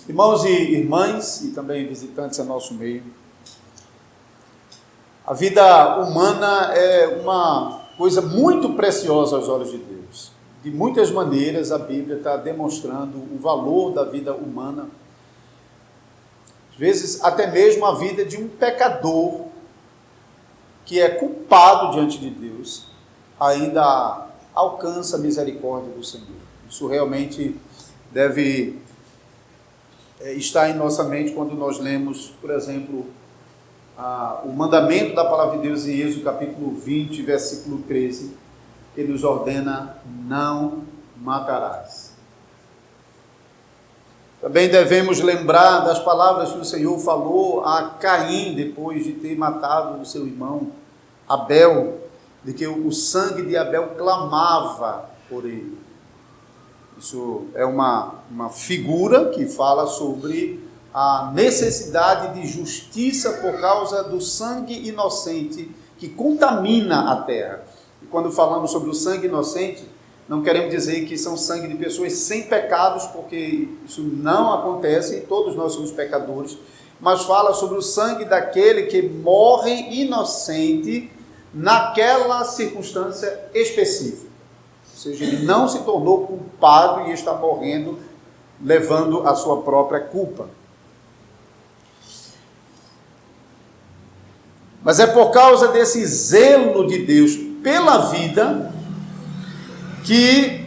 Irmãos e irmãs, e também visitantes a nosso meio, a vida humana é uma coisa muito preciosa aos olhos de Deus. De muitas maneiras, a Bíblia está demonstrando o valor da vida humana. Às vezes, até mesmo a vida de um pecador que é culpado diante de Deus, ainda alcança a misericórdia do Senhor. Isso realmente deve estar em nossa mente quando nós lemos, por exemplo, o mandamento da palavra de Deus em Êxodo capítulo 20, versículo 13, que nos ordena: não matarás. Também devemos lembrar das palavras que o Senhor falou a Caim, depois de ter matado o seu irmão Abel, de que o sangue de Abel clamava por ele. Isso é uma figura que fala sobre a necessidade de justiça por causa do sangue inocente que contamina a terra. E quando falamos sobre o sangue inocente, não queremos dizer que são sangue de pessoas sem pecados, porque isso não acontece, todos nós somos pecadores, mas fala sobre o sangue daquele que morre inocente naquela circunstância específica. Ou seja, ele não se tornou culpado e está morrendo, levando a sua própria culpa. Mas é por causa desse zelo de Deus pela vida que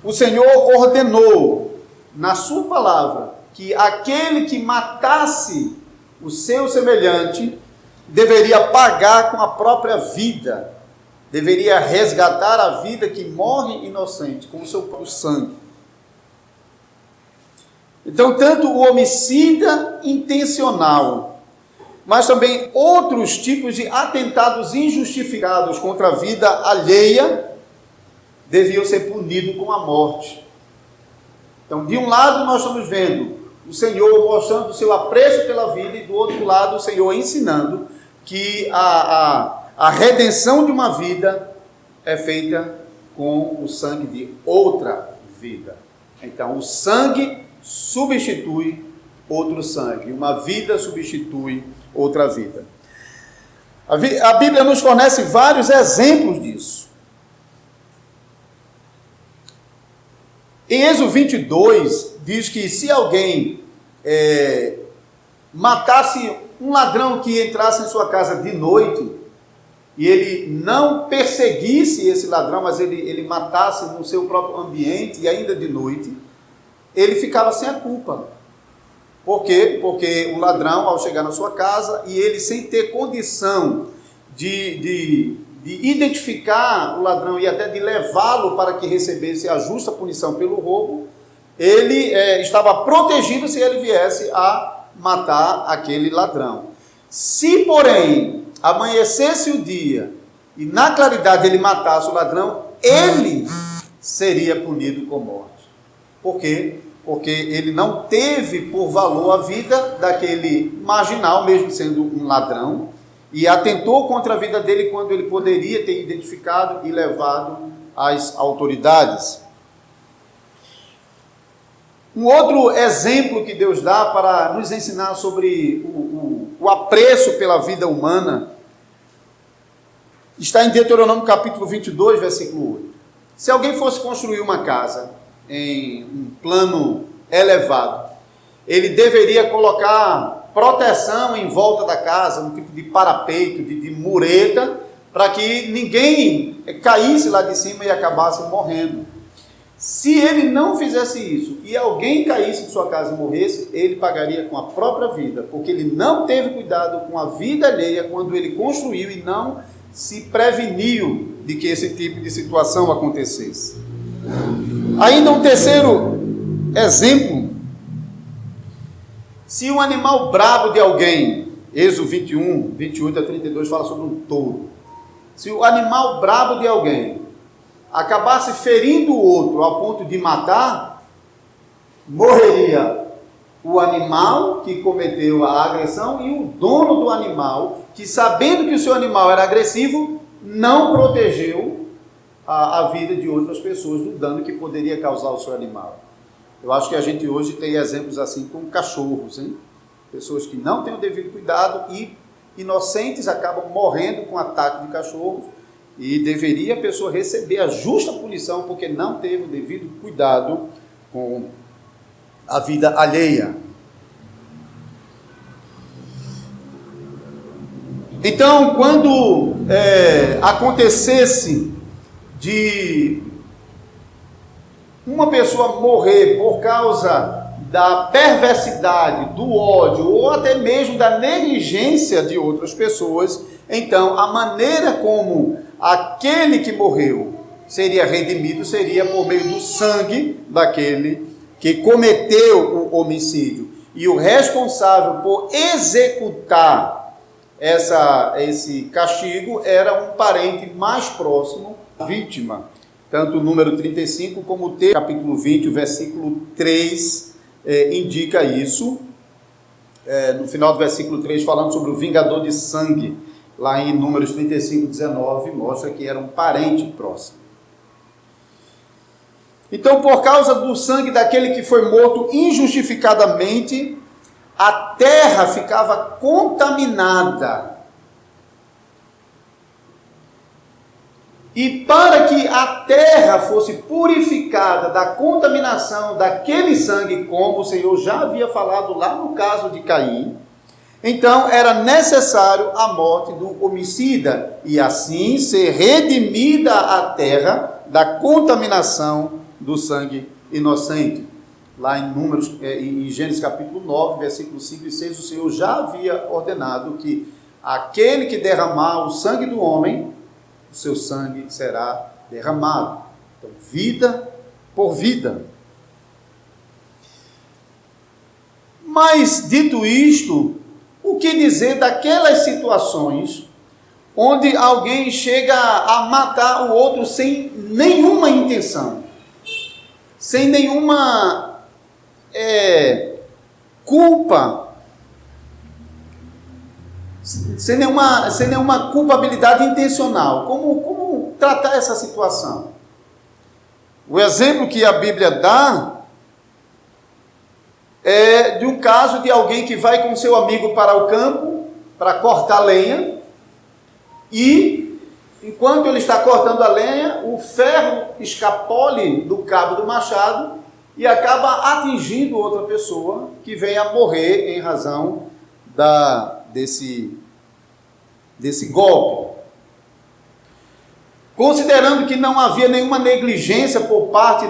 o Senhor ordenou na sua palavra que aquele que matasse o seu semelhante deveria pagar com a própria vida, deveria resgatar a vida que morre inocente com o seu próprio sangue. Então, tanto o homicida intencional, mas também outros tipos de atentados injustificados contra a vida alheia deviam ser punidos com a morte. Então, de um lado nós estamos vendo o Senhor mostrando o seu apreço pela vida, e do outro lado o Senhor ensinando que a redenção de uma vida é feita com o sangue de outra vida. Então, o sangue substitui outro sangue, uma vida substitui outra vida. A Bíblia nos fornece vários exemplos disso. Em Êxodo 22, diz que se alguém matasse um ladrão que entrasse em sua casa de noite, e ele não perseguisse esse ladrão, mas ele matasse no seu próprio ambiente e ainda de noite, ele ficava sem a culpa. Por quê? Porque o ladrão, ao chegar na sua casa, e ele sem ter condição de identificar o ladrão e até de levá-lo para que recebesse a justa punição pelo roubo, ele estava protegido se ele viesse a matar aquele ladrão. Se, porém, amanhecesse o dia e na claridade ele matasse o ladrão, ele seria punido com morte. Por quê? Porque ele não teve por valor a vida daquele marginal, mesmo sendo um ladrão, e atentou contra a vida dele quando ele poderia ter identificado e levado às autoridades. Um outro exemplo que Deus dá para nos ensinar sobre o apreço pela vida humana está em Deuteronômio capítulo 22, versículo 8. Se alguém fosse construir uma casa em um plano elevado, ele deveria colocar proteção em volta da casa, um tipo de parapeito, de mureta, para que ninguém caísse lá de cima e acabasse morrendo. Se ele não fizesse isso e alguém caísse de sua casa e morresse, ele pagaria com a própria vida, porque ele não teve cuidado com a vida alheia quando ele construiu e não se preveniu de que esse tipo de situação acontecesse. Ainda um terceiro exemplo: se um animal bravo de alguém, Êxodo 21, 28 a 32 fala sobre um touro. Se o animal bravo de alguém acabasse ferindo o outro ao ponto de matar, morreria o animal que cometeu a agressão e o dono do animal, que sabendo que o seu animal era agressivo, não protegeu a vida de outras pessoas do dano que poderia causar ao seu animal. Eu acho que a gente hoje tem exemplos assim com cachorros, hein? Pessoas que não têm o devido cuidado e inocentes acabam morrendo com ataque de cachorros, e deveria a pessoa receber a justa punição porque não teve o devido cuidado com a vida alheia. Então, quando acontecesse de uma pessoa morrer por causa da perversidade, do ódio ou até mesmo da negligência de outras pessoas, então a maneira como aquele que morreu seria redimido seria por meio do sangue daquele que cometeu o homicídio. E o responsável por executar esse castigo era um parente mais próximo da vítima. Tanto o número 35 como o texto, capítulo 20, o versículo 3, indica isso. No final do versículo 3, falando sobre o vingador de sangue, lá em Números 35, 19, mostra que era um parente próximo. Então, por causa do sangue daquele que foi morto injustificadamente, a terra ficava contaminada. E para que a terra fosse purificada da contaminação daquele sangue, como o Senhor já havia falado lá no caso de Caim, então era necessário a morte do homicida, e assim ser redimida a terra da contaminação do sangue inocente. Lá em Números, em Gênesis capítulo 9, versículos 5 e 6, o Senhor já havia ordenado que aquele que derramar o sangue do homem, o seu sangue será derramado. Então, vida por vida. Mas, dito isto, o que dizer daquelas situações onde alguém chega a matar o outro sem nenhuma intenção, sem nenhuma culpa, sem nenhuma culpabilidade intencional? Como tratar essa situação? O exemplo que a Bíblia dá é de um caso de alguém que vai com seu amigo para o campo para cortar lenha, e enquanto ele está cortando a lenha, o ferro escapole do cabo do machado e acaba atingindo outra pessoa que vem a morrer em razão desse golpe. Considerando que não havia nenhuma negligência por parte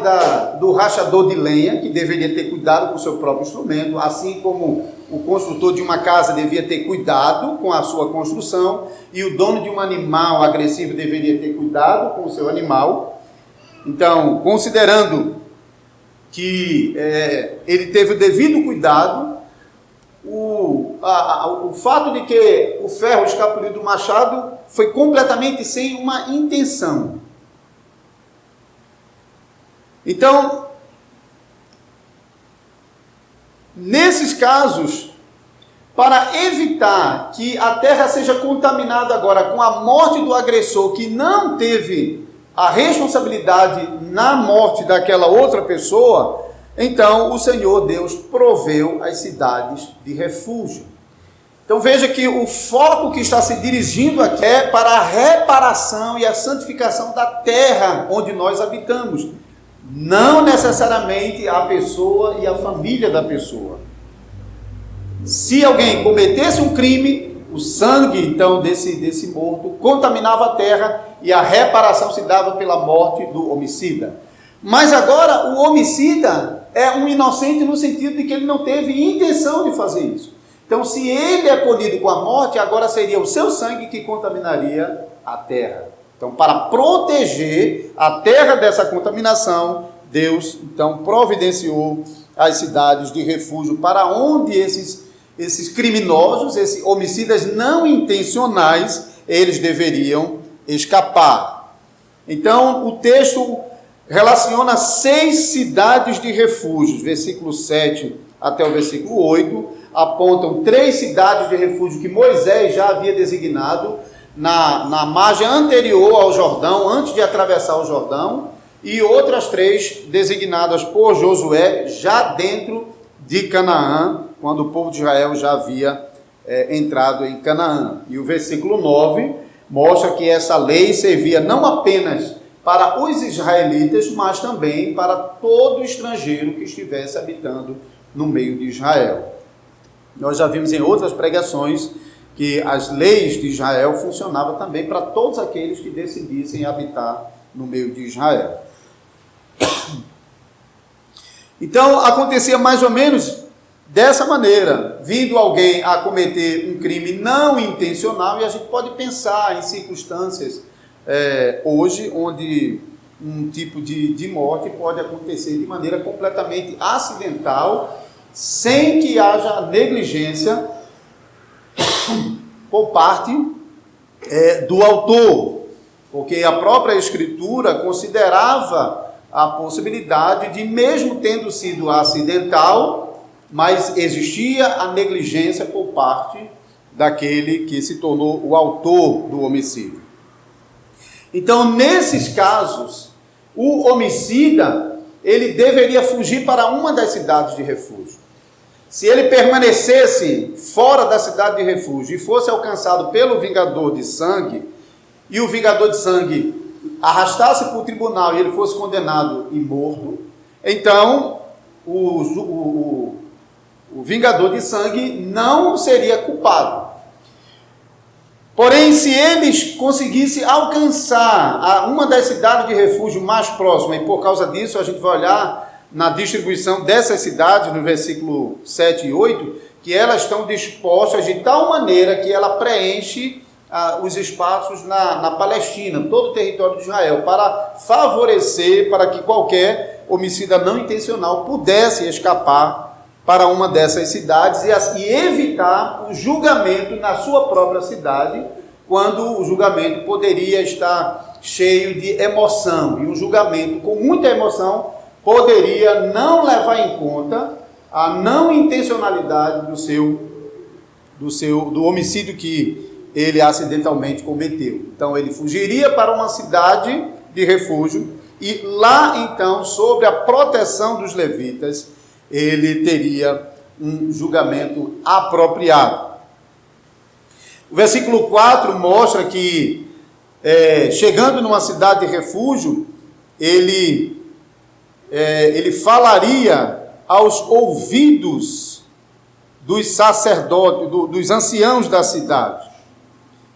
do rachador de lenha, que deveria ter cuidado com o seu próprio instrumento, assim como o construtor de uma casa devia ter cuidado com a sua construção, e o dono de um animal agressivo deveria ter cuidado com o seu animal. Então, considerando que ele teve o devido cuidado, o fato de que o ferro escapuliu do machado foi completamente sem uma intenção. Então, nesses casos, para evitar que a terra seja contaminada agora com a morte do agressor, que não teve a responsabilidade na morte daquela outra pessoa, então o Senhor Deus proveu as cidades de refúgio. Então veja que o foco que está se dirigindo aqui é para a reparação e a santificação da terra onde nós habitamos, não necessariamente a pessoa e a família da pessoa. Se alguém cometesse um crime, o sangue então desse morto contaminava a terra e a reparação se dava pela morte do homicida. Mas agora o homicida é um inocente no sentido de que ele não teve intenção de fazer isso. Então, se ele é punido com a morte, agora seria o seu sangue que contaminaria a terra. Então, para proteger a terra dessa contaminação, Deus então providenciou as cidades de refúgio para onde esses criminosos, esses homicidas não intencionais, eles deveriam escapar. Então, o texto relaciona 6 cidades de refúgio, versículo 7 até o versículo 8, apontam 3 cidades de refúgio que Moisés já havia designado na margem anterior ao Jordão, antes de atravessar o Jordão. e outras 3 designadas por Josué já dentro de Canaã, quando o povo de Israel já havia entrado em Canaã. E o versículo 9 mostra que essa lei servia não apenas para os israelitas, mas também para todo estrangeiro que estivesse habitando no meio de Israel. Nós já vimos em outras pregações que as leis de Israel funcionavam também para todos aqueles que decidissem habitar no meio de Israel. Então, acontecia mais ou menos dessa maneira, vindo alguém a cometer um crime não intencional, e a gente pode pensar em circunstâncias hoje, onde um tipo de morte pode acontecer de maneira completamente acidental, sem que haja negligência por parte do autor, porque a própria Escritura considerava a possibilidade de, mesmo tendo sido acidental, mas existia a negligência por parte daquele que se tornou o autor do homicídio. Então, nesses casos, o homicida, ele deveria fugir para uma das cidades de refúgio. Se ele permanecesse fora da cidade de refúgio e fosse alcançado pelo vingador de sangue, e o vingador de sangue arrastasse para o tribunal e ele fosse condenado e morto, então o vingador de sangue não seria culpado. Porém, se eles conseguissem alcançar uma das cidades de refúgio mais próximas, e por causa disso a gente vai olhar na distribuição dessas cidades, no versículo 7 e 8, que elas estão dispostas de tal maneira que ela preenche os espaços na Palestina, todo o território de Israel, para favorecer, para que qualquer homicida não intencional pudesse escapar para uma dessas cidades e evitar o julgamento na sua própria cidade, quando o julgamento poderia estar cheio de emoção, e um julgamento com muita emoção poderia não levar em conta a não intencionalidade do homicídio que ele acidentalmente cometeu. Então ele fugiria para uma cidade de refúgio e lá então, sob a proteção dos levitas, ele teria um julgamento apropriado. O versículo 4 mostra que, chegando numa cidade de refúgio, ele falaria aos ouvidos dos sacerdotes, dos anciãos da cidade.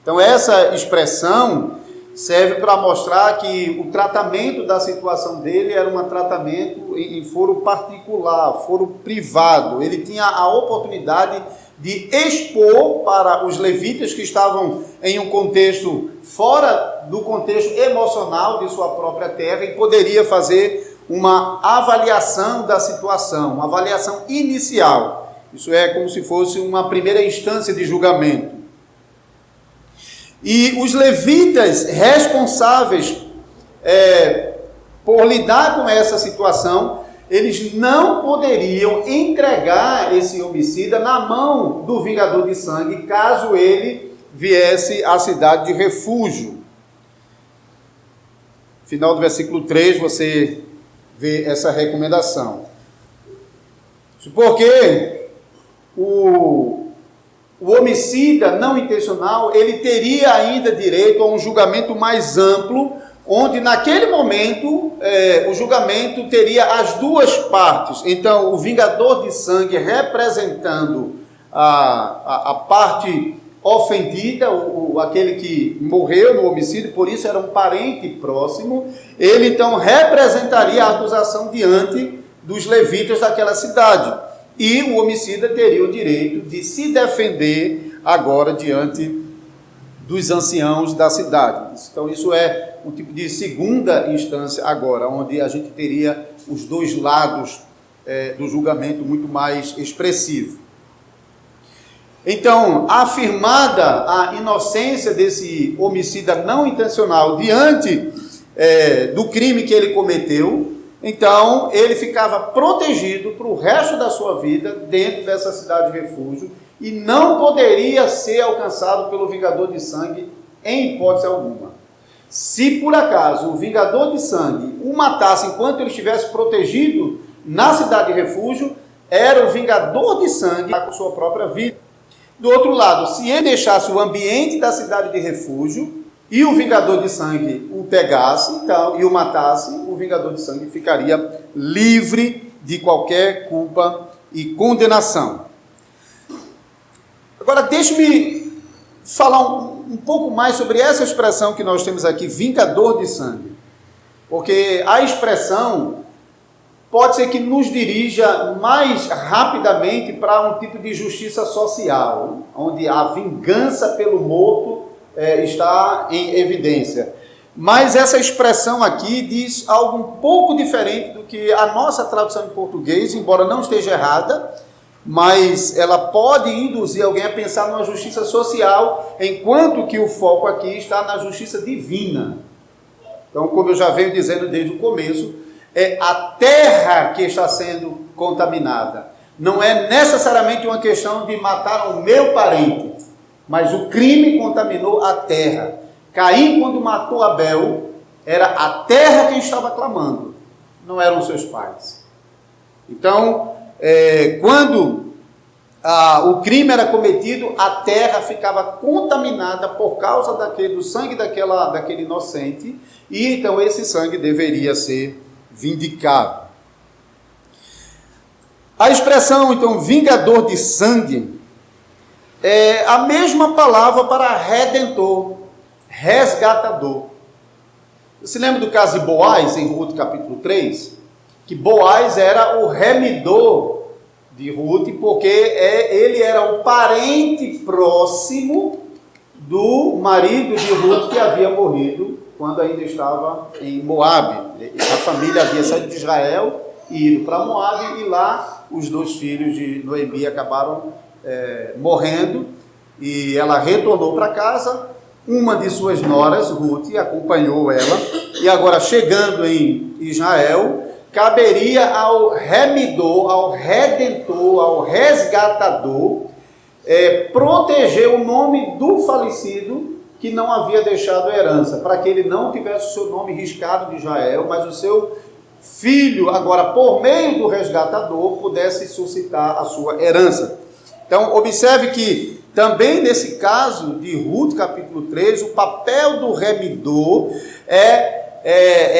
Então, essa expressão serve para mostrar que o tratamento da situação dele era um tratamento em foro particular, foro privado. Ele tinha a oportunidade de expor para os levitas que estavam em um contexto fora do contexto emocional de sua própria terra, e poderia fazer uma avaliação da situação, uma avaliação inicial. Isso é como se fosse uma primeira instância de julgamento. E os levitas responsáveis por lidar com essa situação, eles não poderiam entregar esse homicida na mão do vingador de sangue, caso ele viesse à cidade de refúgio. No final do versículo 3, você vê essa recomendação. Porque o homicida não intencional, ele teria ainda direito a um julgamento mais amplo, onde naquele momento o julgamento teria as duas partes. Então, o vingador de sangue representando a parte ofendida, aquele que morreu no homicídio, por isso era um parente próximo, ele então representaria a acusação diante dos levitas daquela cidade. E o homicida teria o direito de se defender agora diante dos anciãos da cidade. Então isso é um tipo de segunda instância agora, onde a gente teria os dois lados do julgamento muito mais expressivo. Então, afirmada a inocência desse homicida não intencional diante do crime que ele cometeu, então ele ficava protegido para o resto da sua vida dentro dessa cidade de refúgio e não poderia ser alcançado pelo vingador de sangue em hipótese alguma. Se por acaso o vingador de sangue o matasse enquanto ele estivesse protegido na cidade de refúgio, era o vingador de sangue com sua própria vida. Do outro lado, se ele deixasse o ambiente da cidade de refúgio e o vingador de sangue o pegasse então, e o matasse, o vingador de sangue ficaria livre de qualquer culpa e condenação. Agora, deixe-me falar um pouco mais sobre essa expressão que nós temos aqui, vingador de sangue. Porque a expressão pode ser que nos dirija mais rapidamente para um tipo de justiça social, onde a vingança pelo morto está em evidência. Mas essa expressão aqui diz algo um pouco diferente do que a nossa tradução em português, embora não esteja errada, mas ela pode induzir alguém a pensar numa justiça social, enquanto que o foco aqui está na justiça divina. Então, como eu já venho dizendo desde o começo, é a terra que está sendo contaminada. Não é necessariamente uma questão de matar o meu parente, mas o crime contaminou a terra. Caim, quando matou Abel, era a terra quem estava clamando, não eram seus pais. Então, quando o crime era cometido, a terra ficava contaminada por causa do sangue daquele inocente, e então esse sangue deveria ser vindicado. A expressão, então, vingador de sangue, é a mesma palavra para redentor, resgatador. Você se lembra do caso de Boaz, em Ruth capítulo 3? Que Boaz era o remidor de Ruth, porque ele era o parente próximo do marido de Ruth que havia morrido quando ainda estava em Moabe. A família havia saído de Israel e ido para Moabe, e lá os 2 filhos de Noemi acabaram morrendo, e ela retornou para casa. Uma de suas noras, Ruth, acompanhou ela, e agora chegando em Israel, caberia ao remidor, ao redentor, ao resgatador, proteger o nome do falecido que não havia deixado herança, para que ele não tivesse o seu nome riscado de Israel, mas o seu filho, agora por meio do resgatador, pudesse suscitar a sua herança. Então, observe que também nesse caso de Ruth, capítulo 3, o papel do remidor é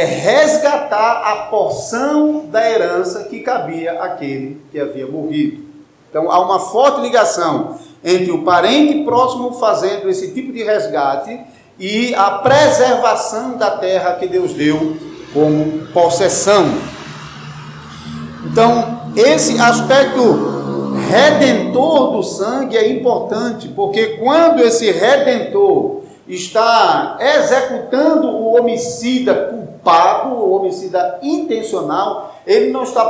resgatar a porção da herança que cabia àquele que havia morrido. Então, há uma forte ligação entre o parente próximo fazendo esse tipo de resgate e a preservação da terra que Deus deu como possessão. Então, esse aspecto redentor do sangue é importante, porque quando esse redentor está executando o homicida culpado, o homicida intencional, ele não está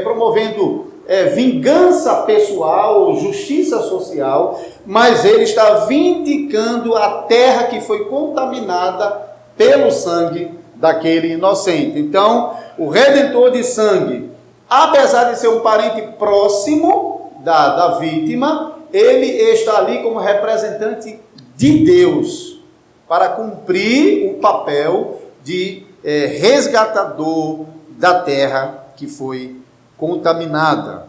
promovendo vingança pessoal ou justiça social, mas ele está vindicando a terra que foi contaminada pelo sangue daquele inocente. Então, o redentor de sangue, apesar de ser um parente próximo da vítima, ele está ali como representante de Deus, para cumprir o papel de resgatador da terra que foi contaminada.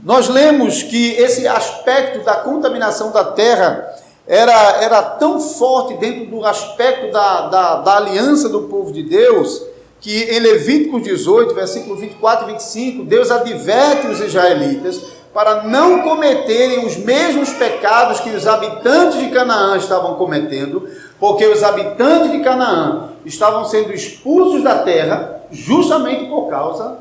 Nós lemos que esse aspecto da contaminação da terra era tão forte dentro do aspecto da aliança do povo de Deus, que em Levítico 18, versículo 24 e 25, Deus adverte os israelitas para não cometerem os mesmos pecados que os habitantes de Canaã estavam cometendo, porque os habitantes de Canaã estavam sendo expulsos da terra justamente por causa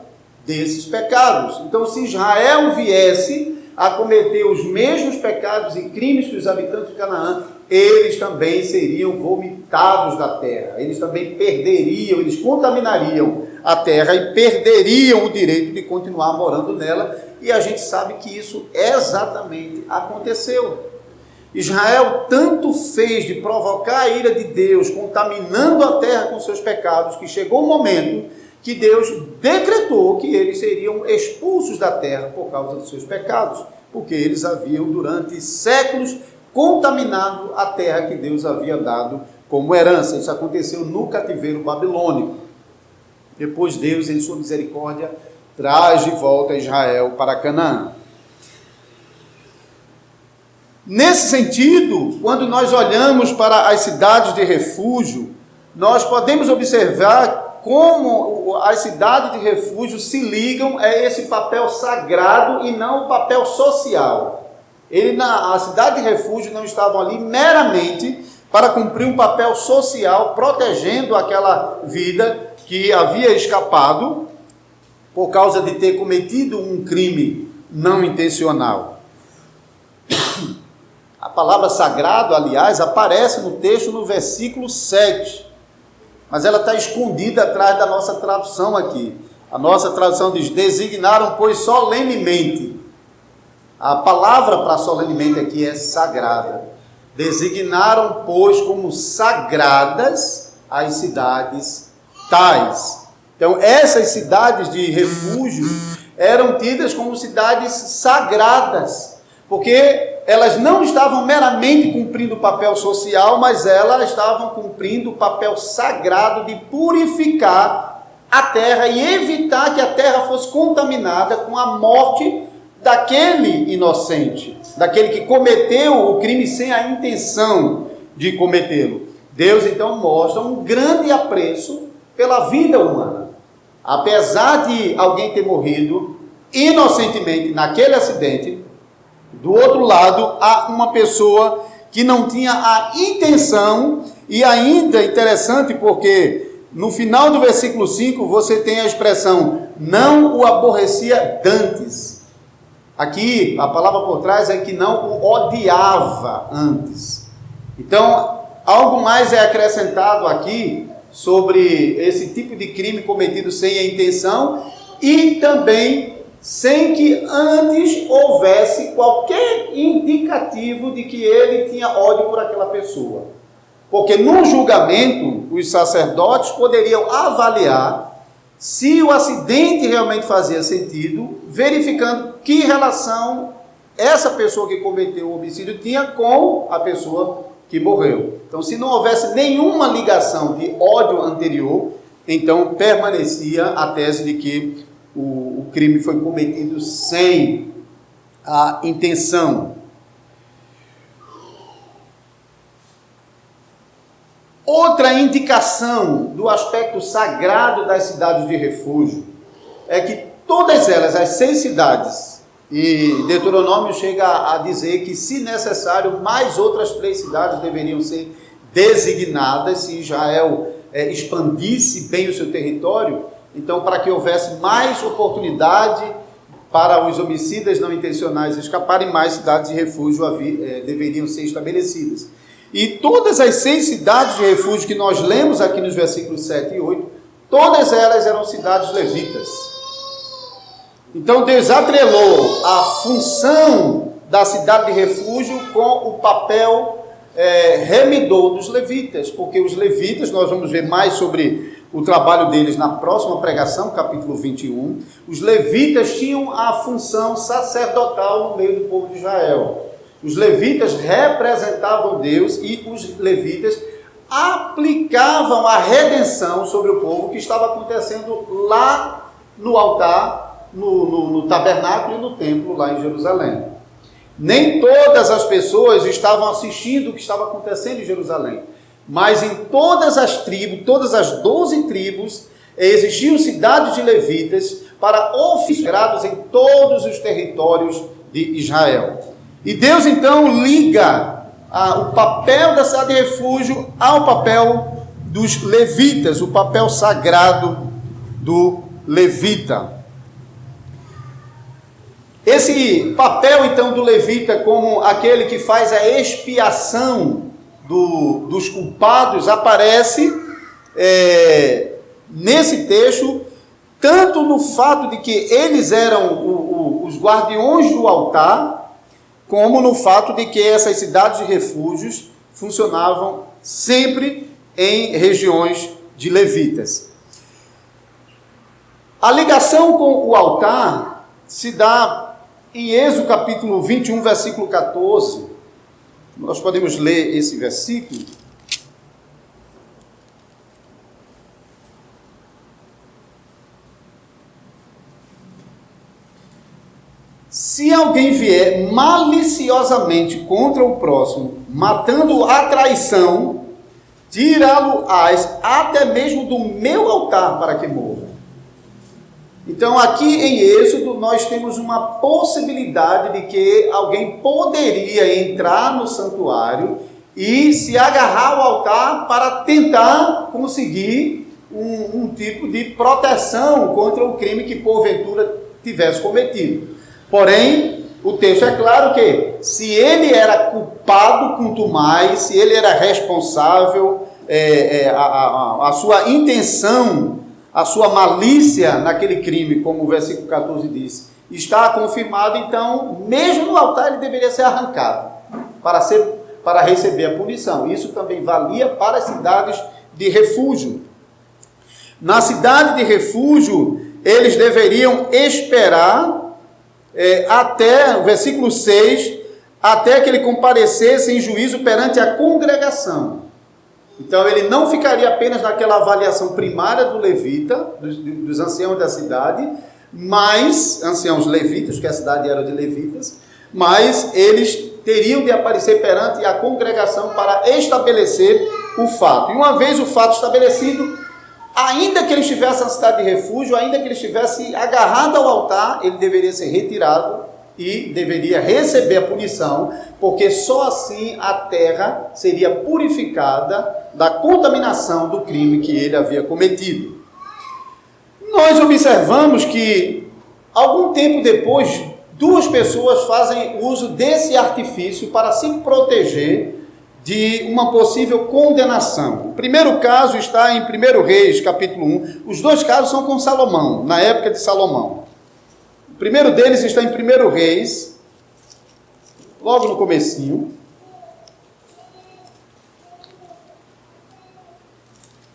desses pecados. Então, se Israel viesse a cometer os mesmos pecados e crimes que os habitantes de Canaã, eles também seriam vomitados da terra, eles também perderiam, eles contaminariam a terra e perderiam o direito de continuar morando nela, e a gente sabe que isso exatamente aconteceu. Israel tanto fez de provocar a ira de Deus, contaminando a terra com seus pecados, que chegou o momento que Deus decretou que eles seriam expulsos da terra por causa dos seus pecados, porque eles haviam durante séculos contaminado a terra que Deus havia dado como herança. Isso aconteceu no cativeiro babilônico. Depois Deus, em sua misericórdia, traz de volta Israel para Canaã. Nesse sentido, quando nós olhamos para as cidades de refúgio, nós podemos observar como as cidades de refúgio se ligam a esse papel sagrado e não o papel social. A cidade de refúgio não estavam ali meramente para cumprir um papel social, protegendo aquela vida que havia escapado por causa de ter cometido um crime não intencional. A palavra sagrado, aliás, aparece no texto no versículo 7, mas ela está escondida atrás da nossa tradução aqui. A nossa tradução diz: designaram, pois, solenemente. A palavra para solenemente aqui é sagrada. Designaram, pois, como sagradas as cidades tais. Então, essas cidades de refúgio eram tidas como cidades sagradas, porque elas não estavam meramente cumprindo o papel social, mas elas estavam cumprindo o papel sagrado de purificar a terra e evitar que a terra fosse contaminada com a morte daquele inocente, daquele que cometeu o crime sem a intenção de cometê-lo. Deus então mostra um grande apreço pela vida humana. Apesar de alguém ter morrido inocentemente naquele acidente, do outro lado há uma pessoa que não tinha a intenção, e ainda interessante porque no final do versículo 5 você tem a expressão: não o aborrecia dantes. Aqui a palavra por trás é que não o odiava antes. Então algo mais é acrescentado aqui sobre esse tipo de crime cometido sem a intenção e também sem que antes houvesse qualquer indicativo de que ele tinha ódio por aquela pessoa. Porque no julgamento, os sacerdotes poderiam avaliar se o acidente realmente fazia sentido, verificando que relação essa pessoa que cometeu o homicídio tinha com a pessoa que morreu. Então, se não houvesse nenhuma ligação de ódio anterior, então permanecia a tese de que o crime foi cometido sem a intenção. Outra indicação do aspecto sagrado das cidades de refúgio é que todas elas, as 6 cidades, e Deuteronômio chega a dizer que, se necessário, mais outras 3 cidades deveriam ser designadas se Israel expandisse bem o seu território. Então, para que houvesse mais oportunidade para os homicidas não intencionais escaparem, mais cidades de refúgio deveriam ser estabelecidas. E todas as 6 cidades de refúgio que nós lemos aqui nos versículos 7 e 8, todas elas eram cidades levitas. Então Deus atrelou a função da cidade de refúgio com o papel remidor dos levitas, porque os levitas, nós vamos ver mais sobre o trabalho deles na próxima pregação, capítulo 21, os levitas tinham a função sacerdotal no meio do povo de Israel. Os levitas representavam Deus e os levitas aplicavam a redenção sobre o povo que estava acontecendo lá no altar, no tabernáculo e no templo lá em Jerusalém. Nem todas as pessoas estavam assistindo o que estava acontecendo em Jerusalém, mas em todas as tribos, todas as 12 tribos, existiam cidades de levitas para oficiados em todos os territórios de Israel. E Deus então liga o papel da cidade de refúgio ao papel dos levitas, o papel sagrado do levita. Esse papel então do levita como aquele que faz a expiação dos culpados aparece nesse texto, tanto no fato de que eles eram os guardiões do altar, como no fato de que essas cidades de refúgios funcionavam sempre em regiões de levitas. A ligação com o altar se dá em Êxodo capítulo 21, versículo 14, Nós podemos ler esse versículo. Se alguém vier maliciosamente contra o próximo, matando a traição, tirá-lo-ás até mesmo do meu altar para que morra. Então, aqui em Êxodo, nós temos uma possibilidade de que alguém poderia entrar no santuário e se agarrar ao altar para tentar conseguir um tipo de proteção contra o crime que porventura tivesse cometido. Porém, o texto é claro que se ele era culpado, quanto mais, se ele era responsável, a sua intenção, a sua malícia naquele crime, como o versículo 14 diz, está confirmado, então, mesmo no altar ele deveria ser arrancado para receber a punição. Isso também valia para as cidades de refúgio. Na cidade de refúgio, eles deveriam esperar até, o versículo 6, até que ele comparecesse em juízo perante a congregação. Então ele não ficaria apenas naquela avaliação primária do levita, dos anciãos da cidade, mas, anciãos levitas, que a cidade era de levitas, mas eles teriam de aparecer perante a congregação para estabelecer o fato. E uma vez o fato estabelecido, ainda que ele estivesse na cidade de refúgio, ainda que ele estivesse agarrado ao altar, ele deveria ser retirado e deveria receber a punição, porque só assim a terra seria purificada da contaminação do crime que ele havia cometido. Nós observamos que, algum tempo depois, duas pessoas fazem uso desse artifício para se proteger de uma possível condenação. O primeiro caso está em 1 Reis, capítulo 1. Os dois casos são com Salomão, na época de Salomão. O primeiro deles está em 1 Reis, logo no comecinho.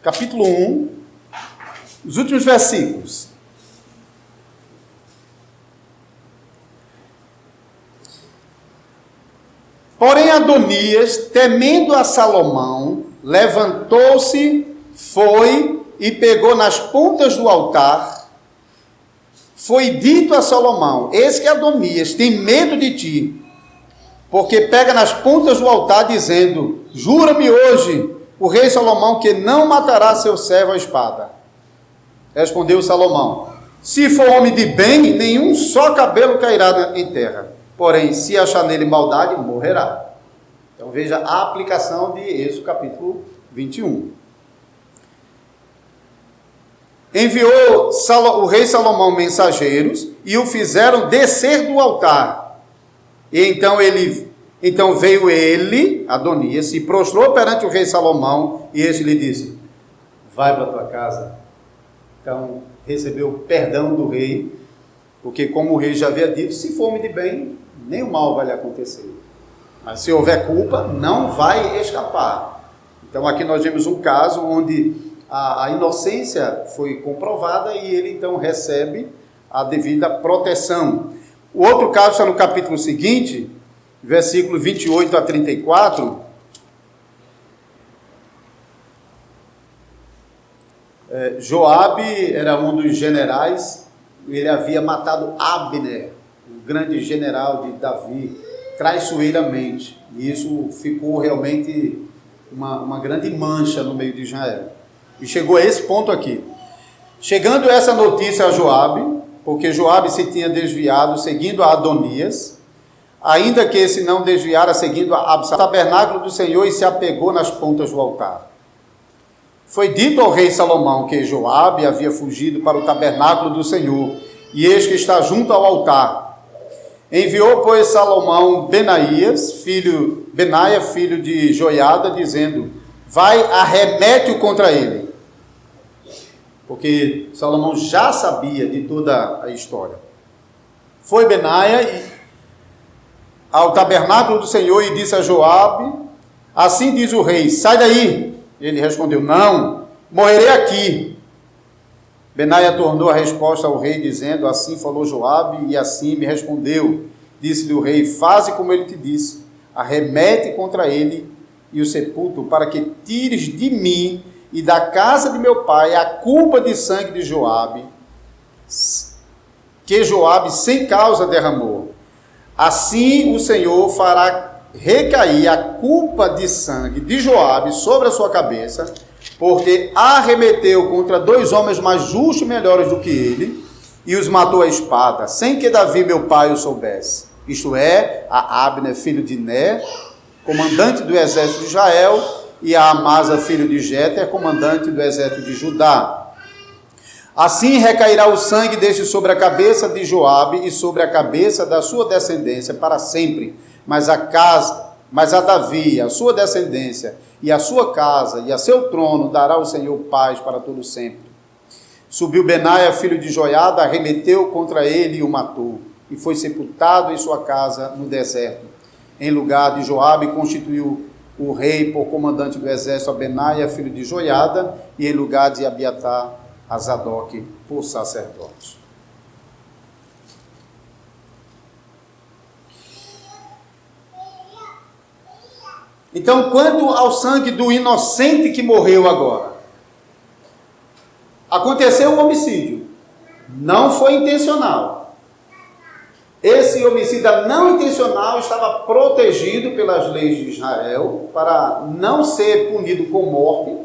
Capítulo 1, os últimos versículos. Porém, Adonias, temendo a Salomão, levantou-se, foi e pegou nas pontas do altar. Foi dito a Salomão: eis que Adonias tem medo de ti, porque pega nas pontas do altar, dizendo: jura-me hoje, o rei Salomão, que não matará seu servo à espada. Respondeu Salomão: se for homem de bem, nenhum só cabelo cairá em terra. Porém, se achar nele maldade, morrerá. Então veja a aplicação de Êxodo capítulo 21. Enviou o rei Salomão mensageiros e o fizeram descer do altar. E então veio ele, Adonias, se prostrou perante o rei Salomão e este lhe disse: vai para a tua casa. Então recebeu perdão do rei, porque como o rei já havia dito, se for homem de bem, nenhum mal vai lhe acontecer. Mas se houver culpa, não vai escapar. Então aqui nós vemos um caso onde a inocência foi comprovada e ele então recebe a devida proteção. O outro caso está no capítulo seguinte, versículo 28 a 34. Joabe era um dos generais, ele havia matado Abner, o grande general de Davi, traiçoeiramente. E isso ficou realmente uma grande mancha no meio de Israel. E chegou a esse ponto aqui. Chegando essa notícia a Joabe, porque Joabe se tinha desviado seguindo a Adonias, ainda que esse não desviara seguindo a Absalão, tabernáculo do Senhor, e se apegou nas pontas do altar. Foi dito ao rei Salomão que Joabe havia fugido para o tabernáculo do Senhor, e eis que está junto ao altar. Enviou, pois, Salomão Benaia, filho de Joiada, dizendo: vai, arremete-o contra ele. Porque Salomão já sabia de toda a história. Foi Benaia ao tabernáculo do Senhor e disse a Joabe: assim diz o rei, sai daí. Ele respondeu: não, morrerei aqui. Benaia tornou a resposta ao rei, dizendo: assim falou Joabe, e assim me respondeu. Disse-lhe o rei: faze como ele te disse. arremete contra ele e o sepulto, para que tires de mim e da casa de meu pai a culpa de sangue de Joabe, que Joabe sem causa derramou. Assim o Senhor fará recair a culpa de sangue de Joabe sobre a sua cabeça, porque arremeteu contra 2 homens mais justos e melhores do que ele, e os matou à espada, sem que Davi, meu pai, o soubesse. Isto é, a Abner, filho de Ner, comandante do exército de Israel, e a Amasa, filho de Jeter, comandante do exército de Judá. Assim recairá o sangue deste sobre a cabeça de Joabe e sobre a cabeça da sua descendência para sempre, mas a Davi, a sua descendência, e a sua casa, e a seu trono, dará o Senhor paz para todo sempre. Subiu Benaia, filho de Joiada, arremeteu contra ele e o matou, e foi sepultado em sua casa no deserto. Em lugar de Joabe, constituiu o rei por comandante do exército a Benaia, filho de Joiada, e em lugar de Abiatar, a Zadok por sacerdote. Então, quanto ao sangue do inocente que morreu agora, aconteceu um homicídio, não foi intencional. Esse homicida não intencional estava protegido pelas leis de Israel para não ser punido com morte,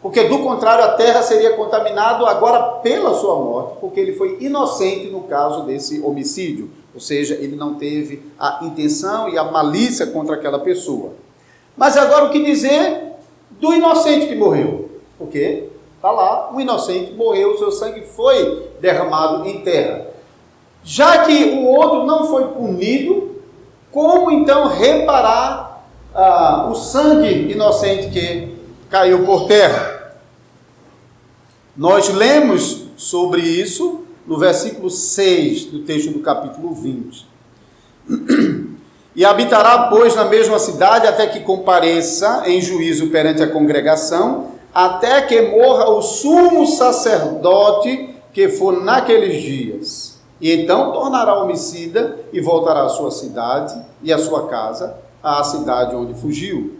porque do contrário a terra seria contaminada agora pela sua morte, porque ele foi inocente no caso desse homicídio, ou seja, ele não teve a intenção e a malícia contra aquela pessoa. Mas agora o que dizer do inocente que morreu? Porque está lá, o inocente morreu, o seu sangue foi derramado em terra. Já que o outro não foi punido, como então reparar o sangue inocente que caiu por terra? Nós lemos sobre isso no versículo 6 do texto do capítulo 20. E habitará, pois, na mesma cidade até que compareça em juízo perante a congregação, até que morra o sumo sacerdote que for naqueles dias. E então tornará homicida e voltará à sua cidade e à sua casa, à cidade onde fugiu.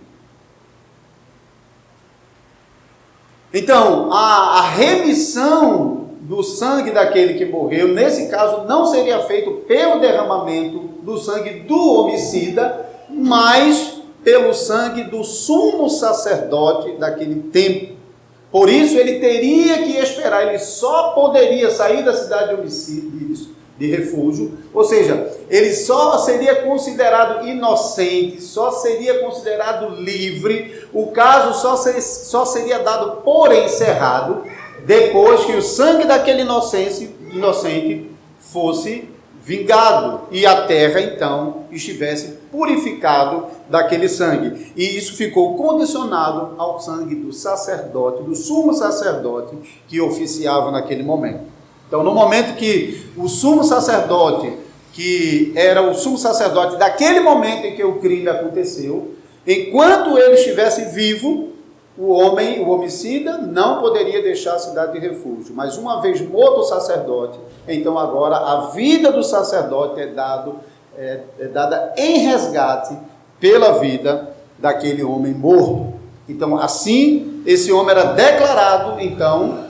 Então, a remissão do sangue daquele que morreu, nesse caso, não seria feito pelo derramamento do sangue do homicida, mas pelo sangue do sumo sacerdote daquele tempo. Por isso, ele teria que esperar, ele só poderia sair da cidade de homicídio, de refúgio, ou seja, ele só seria considerado inocente, só seria considerado livre, o caso só seria dado por encerrado, depois que o sangue daquele inocente fosse vingado, e a terra então estivesse purificado daquele sangue. E isso ficou condicionado ao sangue do sacerdote, do sumo sacerdote que oficiava naquele momento. Então, no momento que o sumo sacerdote, que era o sumo sacerdote daquele momento em que o crime aconteceu, enquanto ele estivesse vivo, o homicida, não poderia deixar a cidade de refúgio. Mas uma vez morto o sacerdote, então agora a vida do sacerdote é dada em resgate pela vida daquele homem morto. Então, assim, esse homem era declarado, então,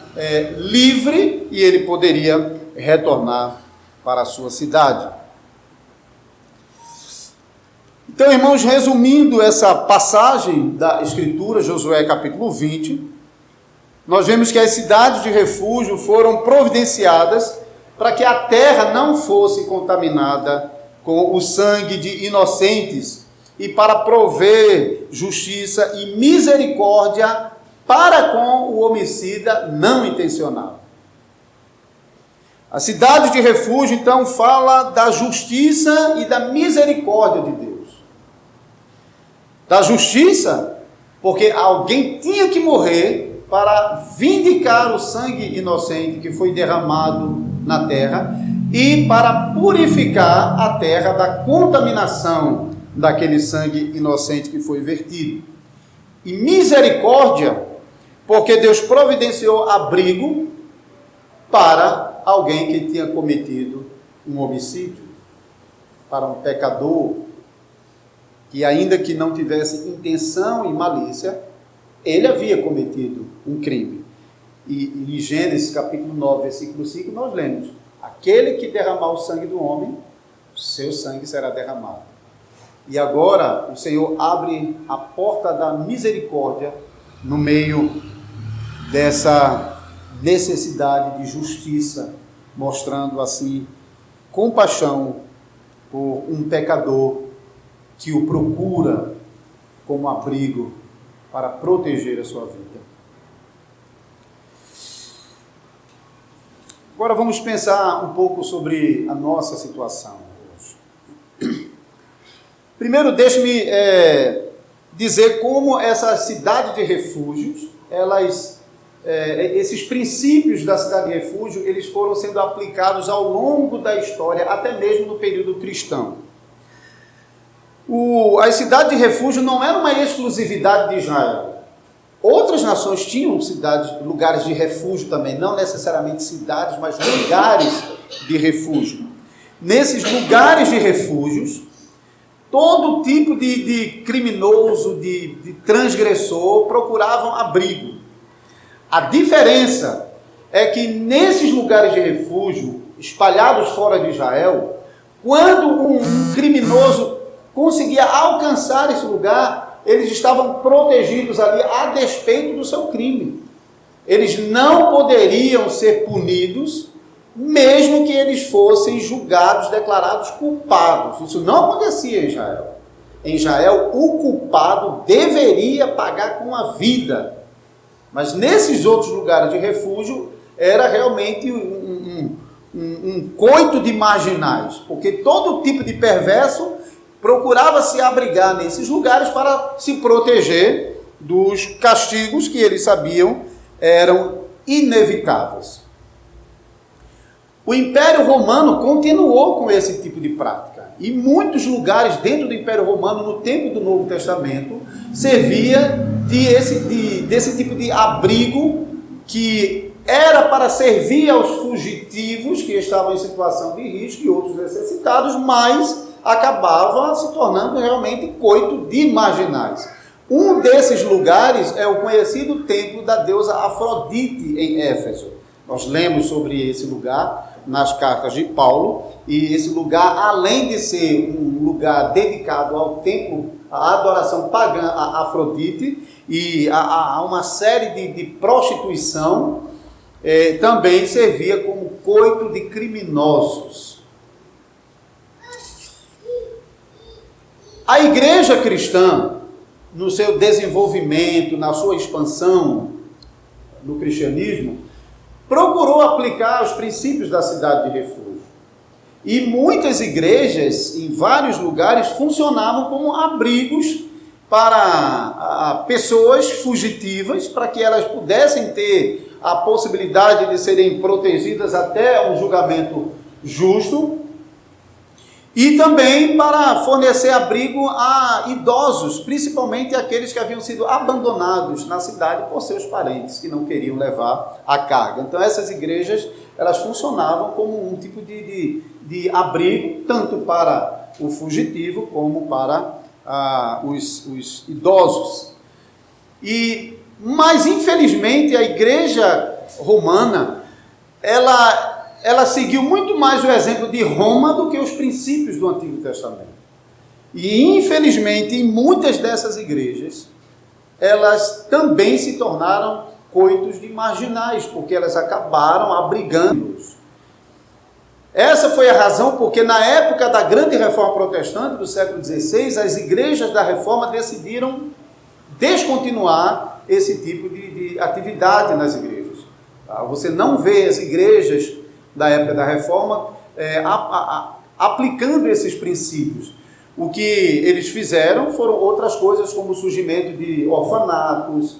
livre, e ele poderia retornar para a sua cidade. Então, irmãos, resumindo essa passagem da Escritura, Josué capítulo 20, nós vemos que as cidades de refúgio foram providenciadas para que a terra não fosse contaminada com o sangue de inocentes e para prover justiça e misericórdia para com o homicida não intencional. A cidade de refúgio, então, fala da justiça e da misericórdia de Deus. Da justiça, porque alguém tinha que morrer para vindicar o sangue inocente que foi derramado na terra e para purificar a terra da contaminação daquele sangue inocente que foi vertido. E misericórdia, porque Deus providenciou abrigo para alguém que tinha cometido um homicídio, para um pecador que ainda que não tivesse intenção e malícia, ele havia cometido um crime. E em Gênesis capítulo 9, versículo 5, nós lemos: aquele que derramar o sangue do homem, seu sangue será derramado. E agora o Senhor abre a porta da misericórdia no meio dessa necessidade de justiça, mostrando assim compaixão por um pecador que o procura como abrigo para proteger a sua vida. Agora vamos pensar um pouco sobre a nossa situação hoje. Primeiro, deixe-me dizer como essa cidade de refúgios, esses princípios da cidade de refúgio, eles foram sendo aplicados ao longo da história, até mesmo no período cristão. A cidade de refúgio não era uma exclusividade de Israel. Outras nações tinham lugares de refúgio também, não necessariamente cidades, mas lugares de refúgio. Nesses lugares de refúgios, todo tipo de criminoso, de transgressor, procuravam abrigo. A diferença é que nesses lugares de refúgio, espalhados fora de Israel, quando um criminoso conseguia alcançar esse lugar, eles estavam protegidos ali a despeito do seu crime. Eles não poderiam ser punidos, mesmo que eles fossem julgados, declarados culpados. Isso não acontecia em Israel. Em Israel, o culpado deveria pagar com a vida. Mas nesses outros lugares de refúgio, era realmente um coito de marginais, porque todo tipo de perverso procurava se abrigar nesses lugares para se proteger dos castigos que eles sabiam eram inevitáveis. O Império Romano continuou com esse tipo de prática. E muitos lugares dentro do Império Romano, no tempo do Novo Testamento, servia desse tipo de abrigo que era para servir aos fugitivos que estavam em situação de risco e outros necessitados, mas acabava se tornando realmente coito de marginais. Um desses lugares é o conhecido templo da deusa Afrodite em Éfeso. Nós lemos sobre esse lugar nas cartas de Paulo, e esse lugar, além de ser um lugar dedicado ao templo, à adoração pagã a Afrodite e a uma série de prostituição, também servia como coito de criminosos. A igreja cristã, no seu desenvolvimento, na sua expansão no cristianismo, procurou aplicar os princípios da cidade de refúgio. E muitas igrejas, em vários lugares, funcionavam como abrigos para pessoas fugitivas, para que elas pudessem ter a possibilidade de serem protegidas até um julgamento justo, e também para fornecer abrigo a idosos, principalmente aqueles que haviam sido abandonados na cidade por seus parentes, que não queriam levar a carga. Então essas igrejas, elas funcionavam como um tipo de abrigo, tanto para o fugitivo como para os idosos. Mas infelizmente a igreja romana, ela seguiu muito mais o exemplo de Roma do que os princípios do Antigo Testamento. E, infelizmente, em muitas dessas igrejas, elas também se tornaram coitos de marginais, porque elas acabaram abrigando-os. Essa foi a razão porque, na época da grande reforma protestante do século XVI, as igrejas da reforma decidiram descontinuar esse tipo de atividade nas igrejas. Você não vê as igrejas da época da reforma aplicando esses princípios. O que eles fizeram foram outras coisas, como o surgimento de orfanatos,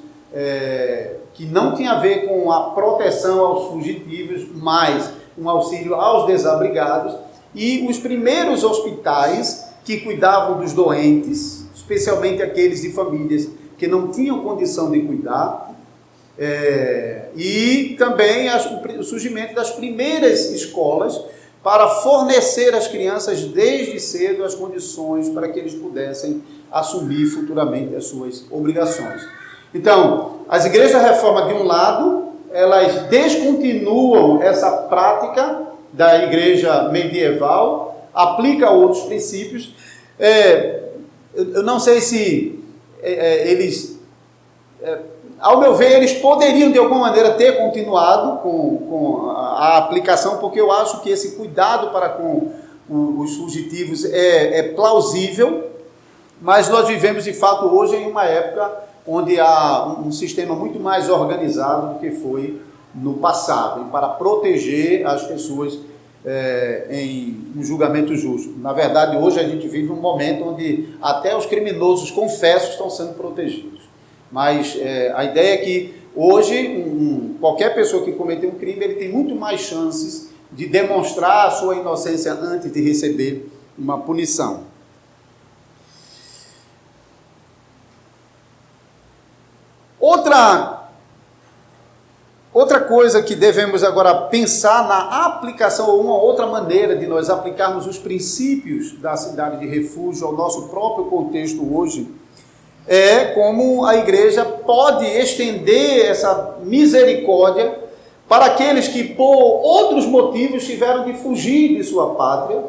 que não tinha a ver com a proteção aos fugitivos, mas um auxílio aos desabrigados, e os primeiros hospitais que cuidavam dos doentes, especialmente aqueles de famílias que não tinham condição de cuidar, e também o surgimento das primeiras escolas para fornecer às crianças desde cedo as condições para que eles pudessem assumir futuramente as suas obrigações. Então, as igrejas da reforma, de um lado, elas descontinuam essa prática da igreja medieval, aplica outros princípios. Eu não sei se eles, ao meu ver, eles poderiam de alguma maneira ter continuado com a aplicação, porque eu acho que esse cuidado para com os fugitivos é plausível, mas nós vivemos de fato hoje em uma época onde há um sistema muito mais organizado do que foi no passado, e para proteger as pessoas em um julgamento justo. Na verdade, hoje a gente vive um momento onde até os criminosos confessos estão sendo protegidos. Mas a ideia é que hoje qualquer pessoa que cometeu um crime, ele tem muito mais chances de demonstrar a sua inocência antes de receber uma punição. Outra coisa que devemos agora pensar na aplicação, ou uma outra maneira de nós aplicarmos os princípios da cidade de refúgio ao nosso próprio contexto hoje, é como a igreja pode estender essa misericórdia para aqueles que, por outros motivos, tiveram de fugir de sua pátria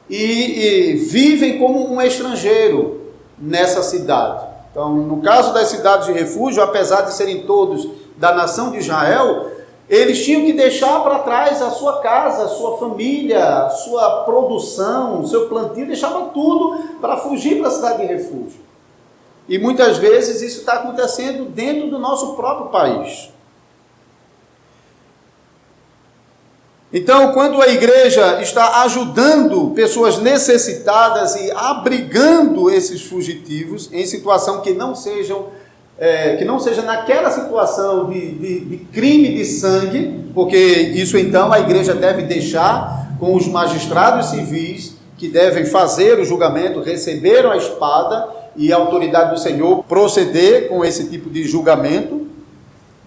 e vivem como um estrangeiro nessa cidade. Então, no caso das cidades de refúgio, apesar de serem todos da nação de Israel, eles tinham que deixar para trás a sua casa, a sua família, a sua produção, o seu plantio, deixavam tudo para fugir para a cidade de refúgio. E muitas vezes isso está acontecendo dentro do nosso próprio país. Então, quando a igreja está ajudando pessoas necessitadas e abrigando esses fugitivos em situação que não seja naquela situação de crime de sangue, porque isso então a igreja deve deixar com os magistrados civis que devem fazer o julgamento, receberam a espada e a autoridade do Senhor proceder com esse tipo de julgamento.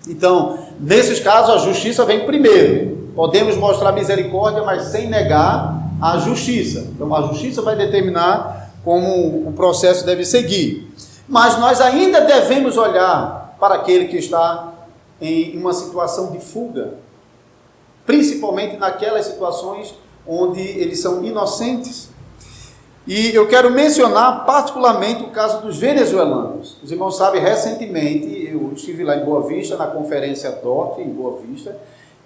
Então, nesses casos, a justiça vem primeiro. Podemos mostrar misericórdia, mas sem negar a justiça. Então, a justiça vai determinar como o processo deve seguir. Mas nós ainda devemos olhar para aquele que está em uma situação de fuga, principalmente naquelas situações onde eles são inocentes. E eu quero mencionar particularmente o caso dos venezuelanos. Os irmãos sabem, recentemente eu estive lá em Boa Vista, na conferência DOT em Boa Vista,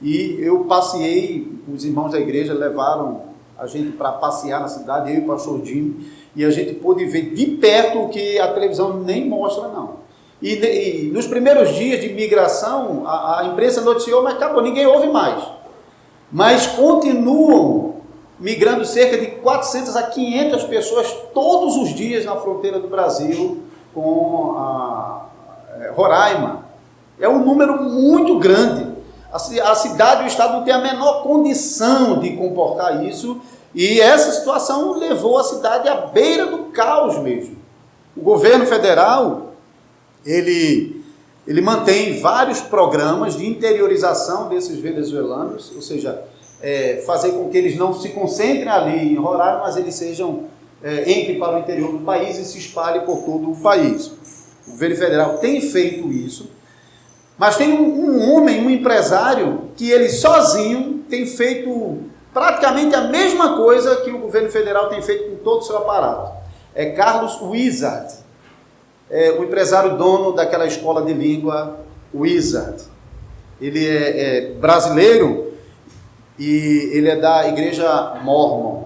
e eu passeei, os irmãos da igreja levaram a gente para passear na cidade, eu e o pastor Jim, e a gente pôde ver de perto o que a televisão nem mostra, não. E nos primeiros dias de migração, a imprensa noticiou, mas acabou, ninguém ouve mais. Mas continuam migrando cerca de 400 a 500 pessoas todos os dias na fronteira do Brasil com a Roraima. É um número muito grande. A cidade e o estado não têm a menor condição de comportar isso, e essa situação levou a cidade à beira do caos mesmo. O governo federal, ele mantém vários programas de interiorização desses venezuelanos, ou seja, fazer com que eles não se concentrem ali em Roraima, mas eles entrem para o interior do país e se espalhem por todo o país. O governo federal tem feito isso, mas tem um homem, um empresário, que ele sozinho tem feito praticamente a mesma coisa que o governo federal tem feito com todo o seu aparato. É Carlos Wizard, o empresário dono daquela escola de língua Wizard. Ele é brasileiro e ele é da igreja Mormon.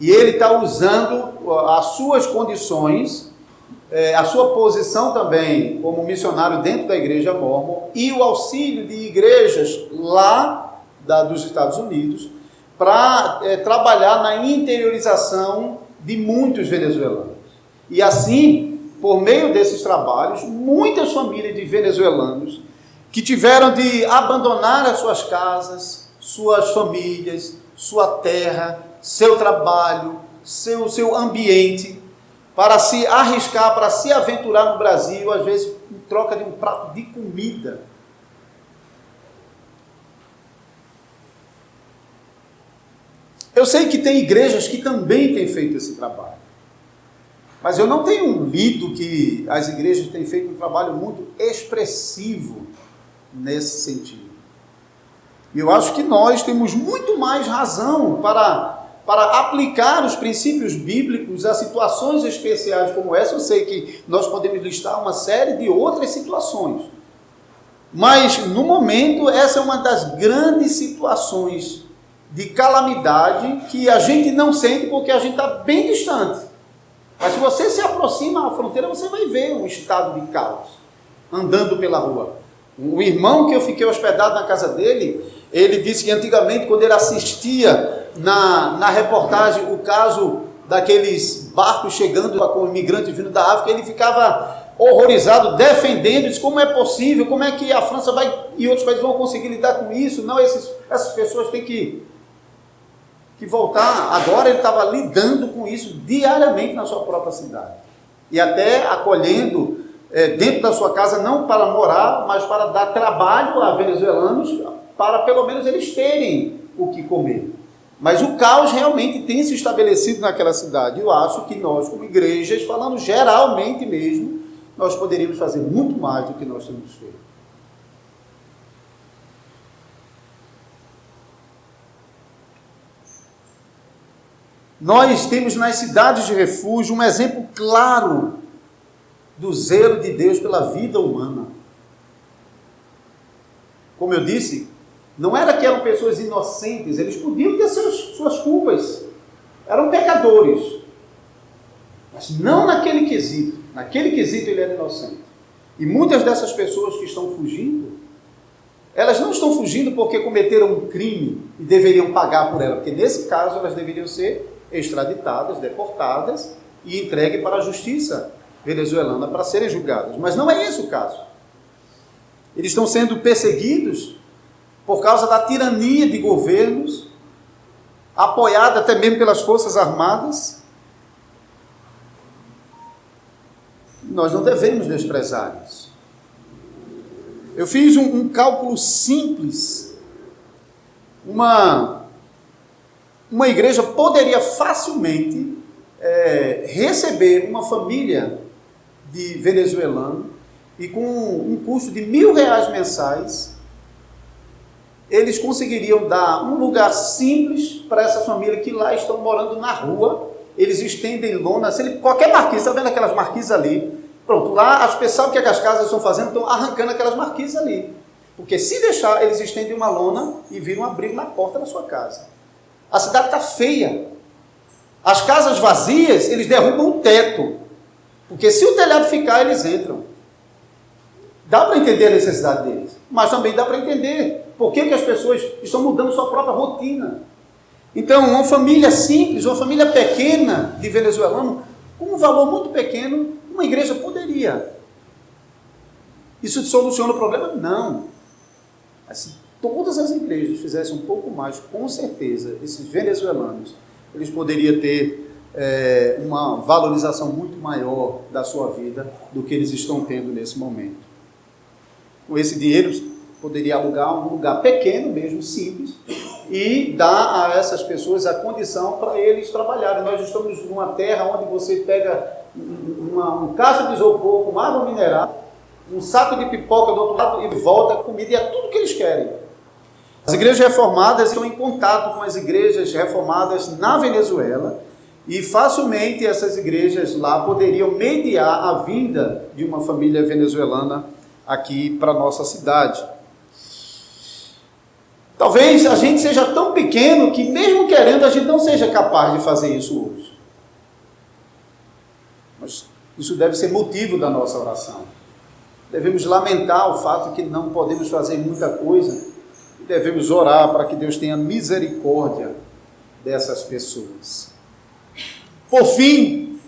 E ele está usando as suas condições, a sua posição também como missionário dentro da igreja Mormon e o auxílio de igrejas lá dos Estados Unidos para trabalhar na interiorização de muitos venezuelanos. E assim, por meio desses trabalhos, muitas famílias de venezuelanos que tiveram de abandonar as suas casas, suas famílias, sua terra, seu trabalho, seu ambiente, para se arriscar, para se aventurar no Brasil, às vezes em troca de um prato de comida. Eu sei que tem igrejas que também têm feito esse trabalho. Mas eu não tenho lido que as igrejas têm feito um trabalho muito expressivo nesse sentido. E eu acho que nós temos muito mais razão para aplicar os princípios bíblicos a situações especiais como essa. Eu sei que nós podemos listar uma série de outras situações. Mas, no momento, essa é uma das grandes situações de calamidade que a gente não sente porque a gente está bem distante. Mas se você se aproxima à fronteira, você vai ver um estado de caos, andando pela rua. O irmão que eu fiquei hospedado na casa dele, ele disse que antigamente, quando ele assistia na reportagem o caso daqueles barcos chegando com imigrantes vindo da África, ele ficava horrorizado, defendendo, disse como é possível, como é que a França vai e outros países vão conseguir lidar com isso? Não, essas pessoas têm que voltar. Agora ele estava lidando com isso diariamente na sua própria cidade. E até acolhendo dentro da sua casa, não para morar, mas para dar trabalho a venezuelanos, para pelo menos eles terem o que comer. Mas o caos realmente tem se estabelecido naquela cidade. Eu acho que nós, como igrejas, falando geralmente mesmo, nós poderíamos fazer muito mais do que nós temos feito. Nós temos nas cidades de refúgio um exemplo claro do zelo de Deus pela vida humana. Como eu disse, não era que eram pessoas inocentes, eles podiam ter suas culpas, eram pecadores, mas não naquele quesito. Naquele quesito ele era inocente. E muitas dessas pessoas que estão fugindo, elas não estão fugindo porque cometeram um crime e deveriam pagar por ela, porque nesse caso elas deveriam ser extraditadas, deportadas e entregues para a justiça venezuelana para serem julgadas. Mas não é esse o caso. Eles estão sendo perseguidos por causa da tirania de governos, apoiada até mesmo pelas Forças Armadas. Nós não devemos desprezar isso. Eu fiz um cálculo simples. Uma igreja poderia facilmente receber uma família de venezuelano e com um custo de R$1.000 mensais, eles conseguiriam dar um lugar simples para essa família que lá estão morando na rua. Eles estendem lona, qualquer marquise, está vendo aquelas marquises ali? Pronto, lá as pessoas, o que as casas estão fazendo? Estão arrancando aquelas marquises ali. Porque se deixar, eles estendem uma lona e viram um abrigo na porta da sua casa. A cidade está feia. As casas vazias, eles derrubam o teto. Porque se o telhado ficar, eles entram. Dá para entender a necessidade deles. Mas também dá para entender por que as pessoas estão mudando sua própria rotina. Então, uma família simples, uma família pequena de venezuelano, com um valor muito pequeno, uma igreja poderia. Isso soluciona o problema? Não. Mas se todas as igrejas fizessem um pouco mais, com certeza, esses venezuelanos, eles poderiam ter uma valorização muito maior da sua vida do que eles estão tendo nesse momento. Com esse dinheiro, poderia alugar um lugar pequeno mesmo, simples, e dar a essas pessoas a condição para eles trabalharem. Nós estamos numa terra onde você pega um cacho de isopor com água mineral, um saco de pipoca do outro lado e volta a comida, e é tudo que eles querem. As igrejas reformadas estão em contato com as igrejas reformadas na Venezuela e facilmente essas igrejas lá poderiam mediar a vinda de uma família venezuelana aqui para a nossa cidade. Talvez a gente seja tão pequeno que mesmo querendo a gente não seja capaz de fazer isso hoje. Mas isso deve ser motivo da nossa oração. Devemos lamentar o fato que não podemos fazer muita coisa e devemos orar para que Deus tenha misericórdia dessas pessoas. Por fim,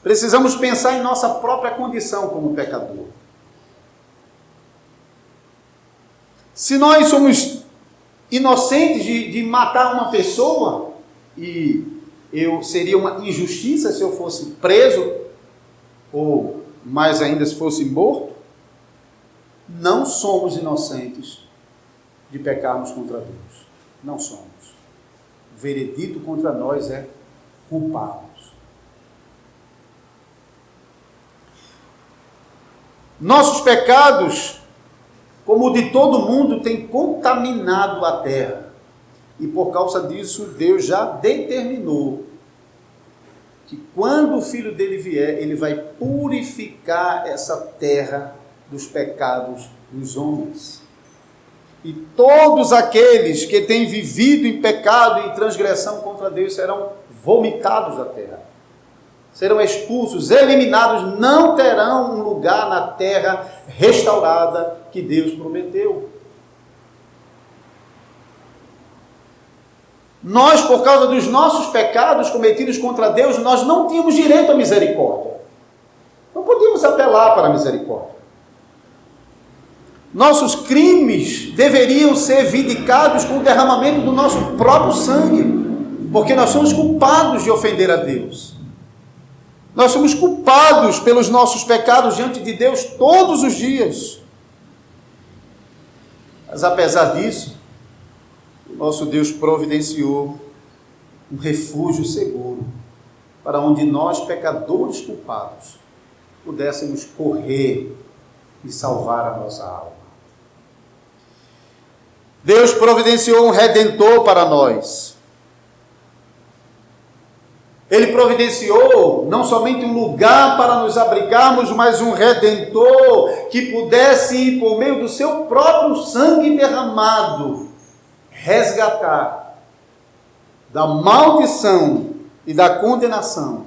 precisamos pensar em nossa própria condição como pecador. Se nós somos inocentes de matar uma pessoa, e seria uma injustiça se eu fosse preso, ou mais ainda se fosse morto, não somos inocentes de pecarmos contra Deus. Não somos. O veredito contra nós é culpados. Nossos pecados, como o de todo mundo, têm contaminado a terra. E por causa disso, Deus já determinou que quando o Filho dele vier, ele vai purificar essa terra dos pecados dos homens. E todos aqueles que têm vivido em pecado e em transgressão contra Deus serão vomitados da terra. Serão expulsos, eliminados, não terão um lugar na terra restaurada que Deus prometeu. Nós, por causa dos nossos pecados cometidos contra Deus, nós não tínhamos direito à misericórdia. Não podíamos apelar para a misericórdia. Nossos crimes deveriam ser vindicados com o derramamento do nosso próprio sangue, porque nós somos culpados de ofender a Deus. Nós somos culpados pelos nossos pecados diante de Deus todos os dias. Mas apesar disso, o nosso Deus providenciou um refúgio seguro para onde nós, pecadores culpados, pudéssemos correr e salvar a nossa alma. Deus providenciou um redentor para nós. Ele providenciou não somente um lugar para nos abrigarmos, mas um redentor que pudesse, por meio do seu próprio sangue derramado, resgatar da maldição e da condenação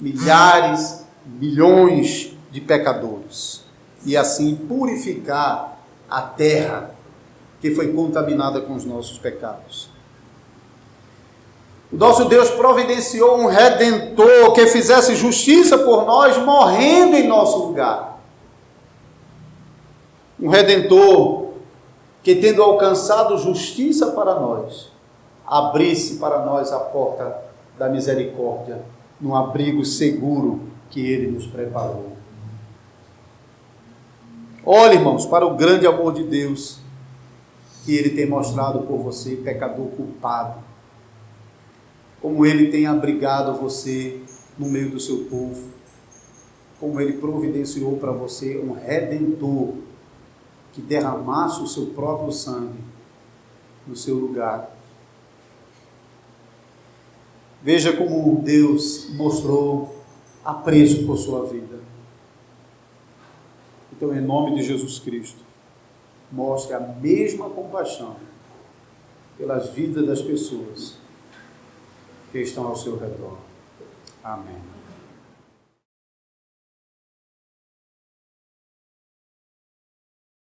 milhares, milhões de pecadores e assim purificar a terra que foi contaminada com os nossos pecados. O nosso Deus providenciou um redentor que fizesse justiça por nós, morrendo em nosso lugar. Um redentor que, tendo alcançado justiça para nós, abrisse para nós a porta da misericórdia, num abrigo seguro que Ele nos preparou. Olhe, irmãos, para o grande amor de Deus que Ele tem mostrado por você, pecador culpado. Como Ele tem abrigado você no meio do seu povo. Como Ele providenciou para você um redentor que derramasse o seu próprio sangue no seu lugar. Veja como Deus mostrou apreço por sua vida. Então, em nome de Jesus Cristo, mostre a mesma compaixão pelas vidas das pessoas que estão ao seu redor. Amém.